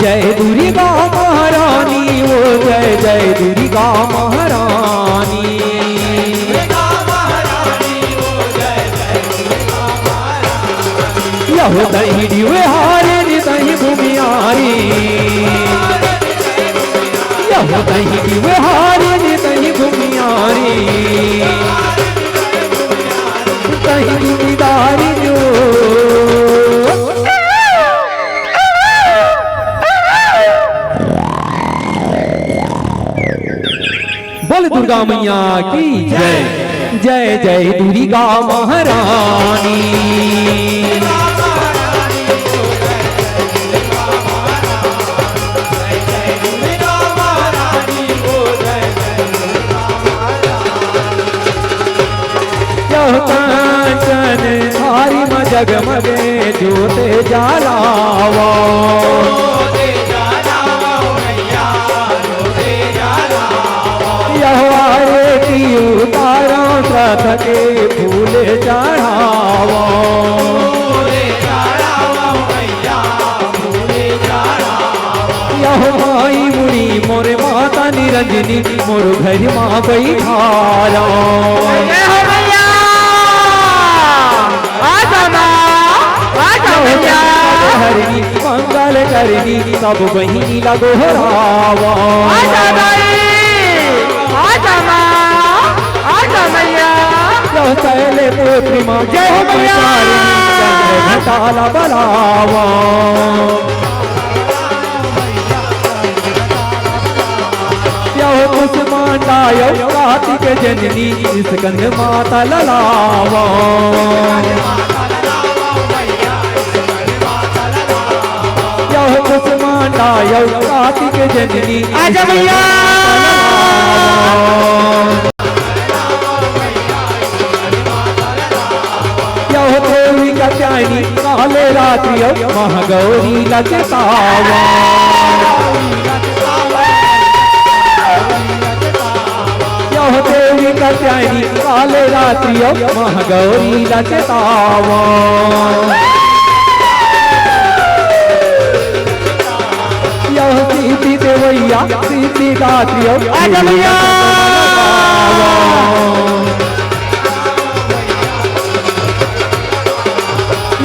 जय दुर्गा महारानी ओ जय जय दुर्गा महारानी। यह दही डिवे हारे नि दही भूमियारी, यह दही डिवे हारे नि दही भूमियारी, दही दुनिदारी जो बोल दुर्गा मैया की जय। जय जय दुर्गा महारानी। कांचन थारी में जगमगे ज्योते जलावा, यहवारे की उतारा रथ के फूल चढ़ावा, यह माई मुड़ी मोरे माता निरंजनी मोर घर माँ बैठारा। हरनी मंगल करनी सब बहिनी लगोहरावा, शैले पुत्री माँ जय घटाला बलावा, यह कुसुमांडा यह कार्तिक जननी स्कंद माता ललावा, यह कुसुमांडा यह कार्तिक जननी आजा भैया। यह देवी कत्यायनी काले रात्रि महागौरी लचतावा, यह देवी कत्यायनी काले रात्रि महागौरी लचतावा, यह सीती देवैया सीती दात्री आजा भैया।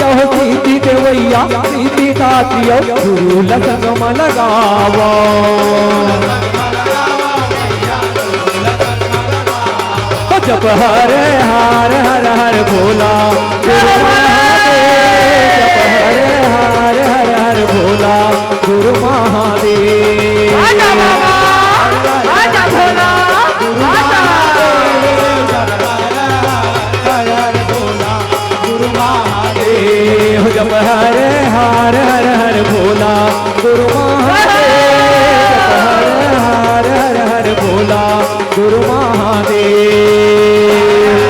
यह सीती देवैया सीती दात्री गुरु लसंगम लगावा, जप हरे हर हर हर भोला, जप हरे हर हर हर भोला गुरु महादेव। आजा बाबा आजा भोला आजा हर हर भोला गुरु महादेव, जप हरे हर हर हर भोला गुरु महादेव, हर हर हर भोला गुरु महादेव,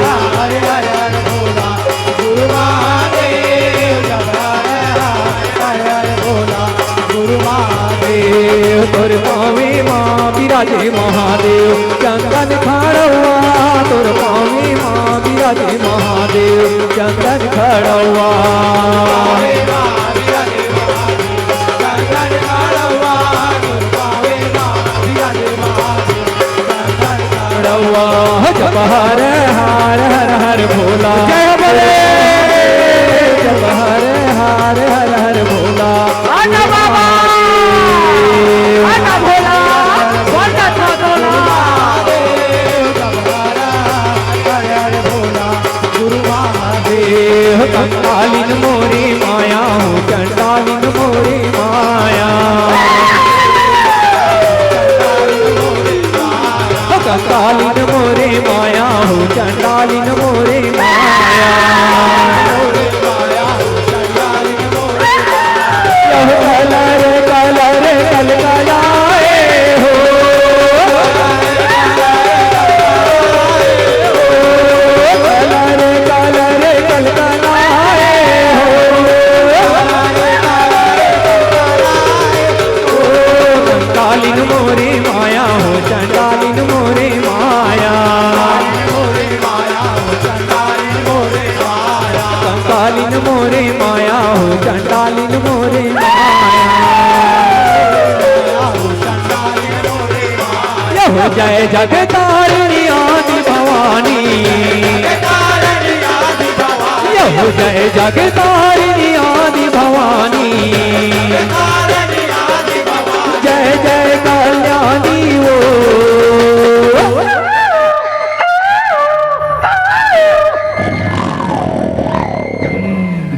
हर हर हर भोला गुरु महादेव, हर हर भोला गुरु महादेव। तोर पावे माँ विराजे महादेव चंदन खड़वा, तोर पावे माँ विराजे महादेव चंदन खड़वा, जप हर हर हर हर भोला जय बोले, जप हर हर हर हर भोला आजा बाबा आजा भोला बोलता था भोला, हर हर भोला गुरु महादेव। कंकालिन मोरी माया हो चंडालिन मोरी माया, कंकालिन मोरे माया हो चंडालिन मोरे माया, यह कलर कलर कलकलाए हो, कलर कलर कलकलाए हो, कंकालिन मोरे माया हो चंडालिन मोरे माया, कंकालिन मोरे माया हो चंडालिन मोरे माया। जय जगतारिणी आदि भवानी, यहो जय जगतारिणी आदि भवानी, जय जय कल्याणी वो।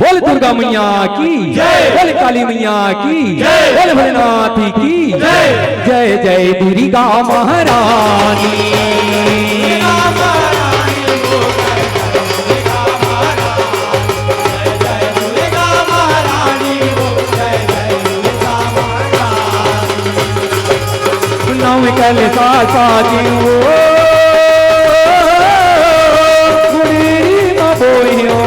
बोल दुर्गा मैया की जय, बोल काली मैया की जय, बोल भोलेनाथ की जय, जय जय दुर्गा महारानी। नव कल साजी वो गुरी न बोयो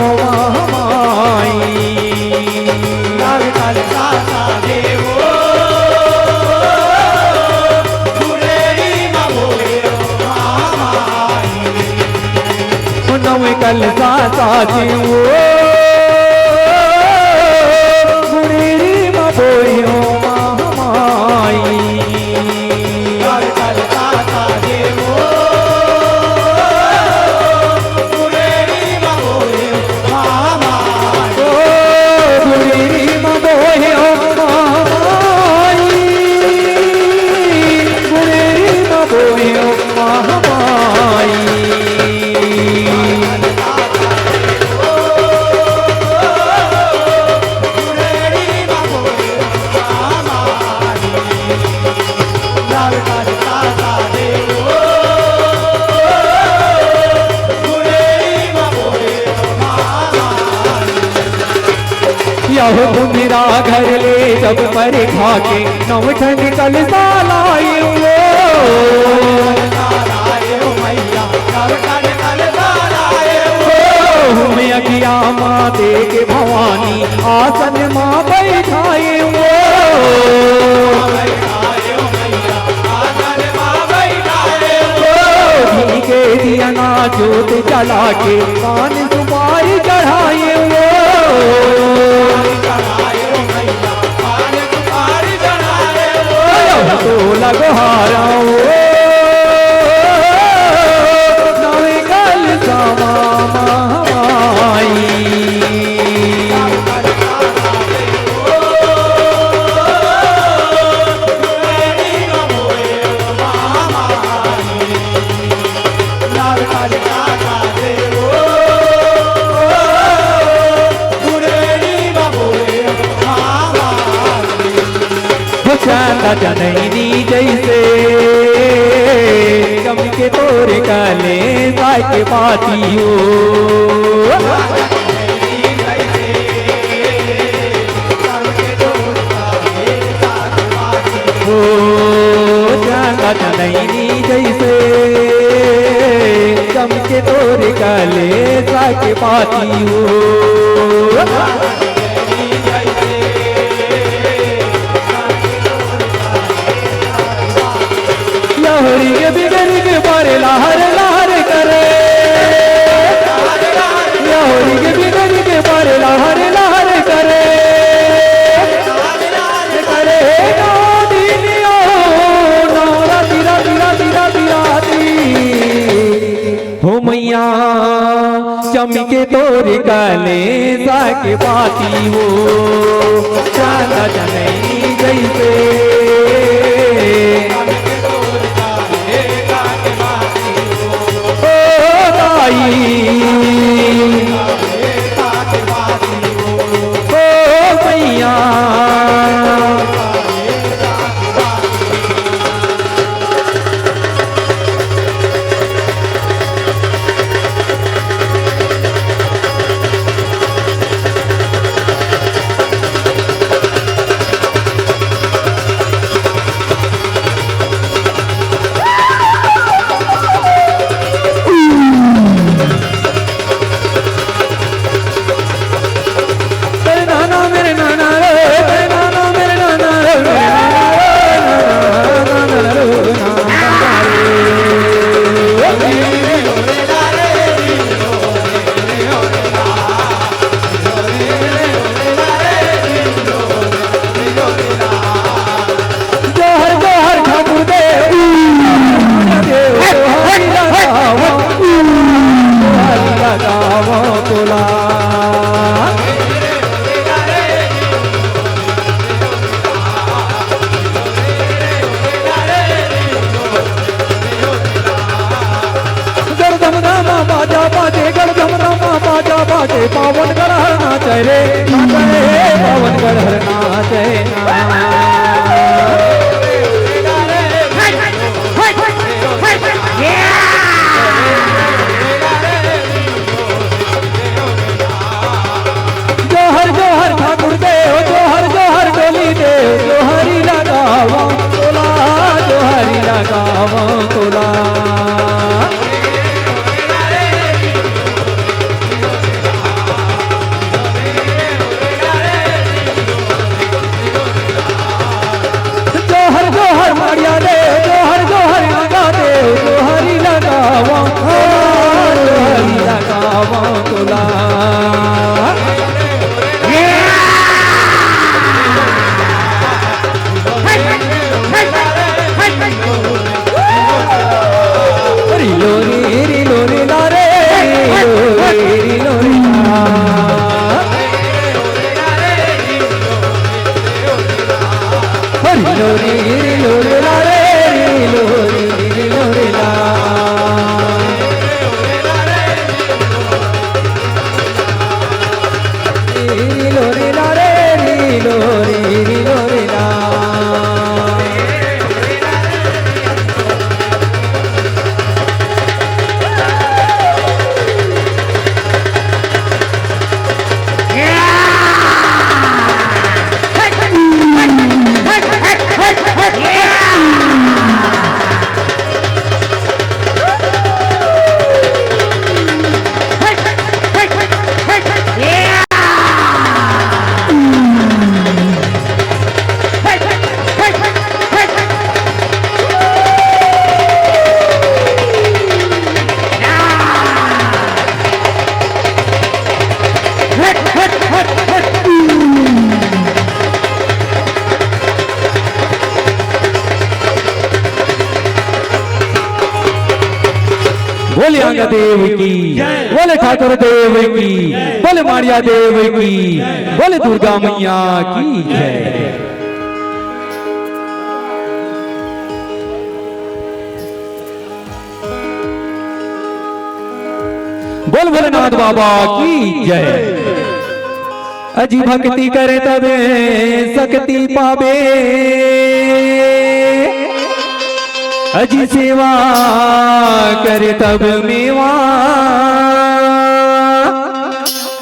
कल साजी वो गुरी न बोयो महामाई, कल साजी वो गुरी न बोयो महामाई, गुरी न बोयो महामाई, गुरी न बोयो महामाई। यहो मेरा घर ले जब पर खाके नवठन कल सालाए वो, मैं अगिया माँ दे के भवानी आसन माँ बैठाए वो, के दिया ना जोत जला के कान सुपारी चढ़ाए वो, तो लगहारा नवे कल सामा महामाई, जनैनी जैसे चमके तोर काले साके पाती हो, जनैनी जैसे चमके तोर काले साके पाती हो, लहरी के बिगड़ के बारे लहर लहर करे, लहरी के बिगड़ के बारे लहर लहर करे, करे नादिनियो नौरा तिरा तिरा तिरा तिराती हो मैया चमके तोर काले साके पाती हो, चांदा जनैनी जैसे मैया पावन गढ़ नाचे रे नाचे पावन गढ़ नाचे जोहर जोहर ठाकुर देव जोहर जोहर डोली देव जोहरी लगावा तोला जोहरी लगावा तोला जोहर जोहर मारिया देव जोहर जोहर लगा देव जोहरी लगावा जोहरी लगावा तोला बोले आंगा देव की बोले ठाकुर देव की बोले मारिया देव की बोले दुर्गा मैया की जय। बोल भोलेनाथ बाबा की जय। अजी भक्ति करे तबे शक्ति पावे अजी सेवा करे तब मेवा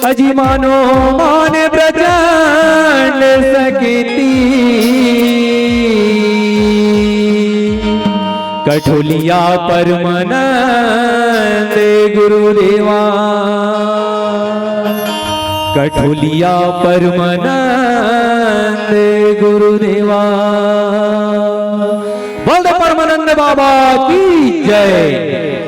अजी मानो मान प्रचंड सकती कठोलिया परमानंद गुरुदेवा कठोलिया परमानंद गुरुदेवा बोल परमानंद बाबा की जय।